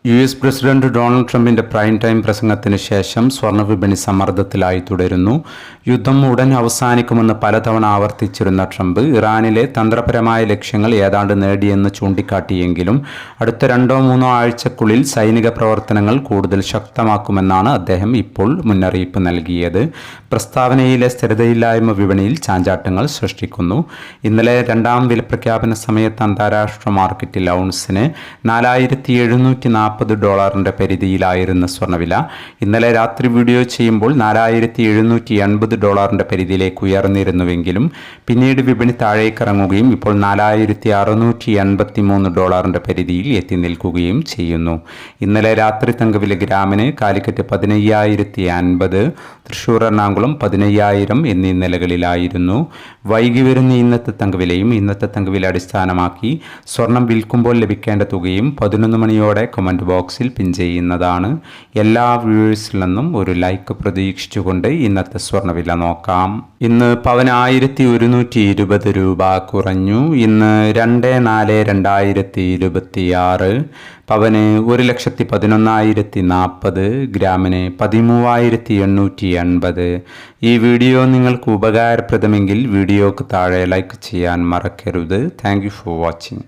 US. President Donald ട്രംപിന്റെ prime time പ്രസംഗത്തിന് ശേഷം സ്വർണ്ണവിപണി സമ്മർദ്ദത്തിലായി തുടരുന്നു. യുദ്ധം ഉടൻ അവസാനിക്കുമെന്ന് പലതവണ ആവർത്തിച്ചിരുന്ന ട്രംപ് ഇറാനിലെ തന്ത്രപരമായ ലക്ഷ്യങ്ങൾ ഏതാണ്ട് നേടിയെന്ന് ചൂണ്ടിക്കാട്ടിയെങ്കിലും അടുത്ത 2-3 ആഴ്ചക്കുള്ളിൽ സൈനിക പ്രവർത്തനങ്ങൾ കൂടുതൽ ശക്തമാക്കുമെന്നാണ് അദ്ദേഹം ഇപ്പോൾ മുന്നറിയിപ്പ് നൽകിയത്. പ്രസ്താവനയിലെ സ്ഥിരതയില്ലായ്മ വിപണിയിൽ ചാഞ്ചാട്ടങ്ങൾ സൃഷ്ടിക്കുന്നു. ഇന്നലെ രണ്ടാം വിലപ്രഖ്യാപന സമയത്ത് അന്താരാഷ്ട്ര മാർക്കറ്റിൽ ഔൺസിന് $4,740 പരിധിയിലായിരുന്ന സ്വർണ്ണവില ഇന്നലെ രാത്രി വീഡിയോ ചെയ്യുമ്പോൾ $4,780 പരിധിയിലേക്ക് ഉയർന്നിരുന്നുവെങ്കിലും പിന്നീട് വിപണി താഴേക്കിറങ്ങുകയും ഇപ്പോൾ $4,683 പരിധിയിൽ എത്തി നിൽക്കുകയും ചെയ്യുന്നു. ഇന്നലെ രാത്രി തങ്കവില ഗ്രാമിന് കാലിക്കറ്റ് 15,050, തൃശ്ശൂർ എറണാകുളം 15,000 എന്നീ നിലകളിലായിരുന്നു. വൈകി വരുന്ന ഇന്നത്തെ തങ്കവിലയും ഇന്നത്തെ തങ്കവില അടിസ്ഥാനമാക്കി സ്വർണം വിൽക്കുമ്പോൾ ലഭിക്കേണ്ട തുകയും 11 മണിയോടെ കമൻറ്റ് ബോക്സിൽ പിൻ ചെയ്യുന്നതാണ്. എല്ലാ വ്യൂവേഴ്സിൽ നിന്നും ഒരു ലൈക്ക് പ്രതീക്ഷിച്ചുകൊണ്ട് ഇന്നത്തെ സ്വർണ്ണവില നോക്കാം. ഇന്ന് പവന് 1,120 രൂപ കുറഞ്ഞു. ഇന്ന് 2/4/2026 പവന് 1,11,040, ഗ്രാമിന് 13,880. ഈ വീഡിയോ നിങ്ങൾക്ക് ഉപകാരപ്രദമെങ്കിൽ വീഡിയോക്ക് താഴെ ലൈക്ക് ചെയ്യാൻ മറക്കരുത്. Thank you for watching.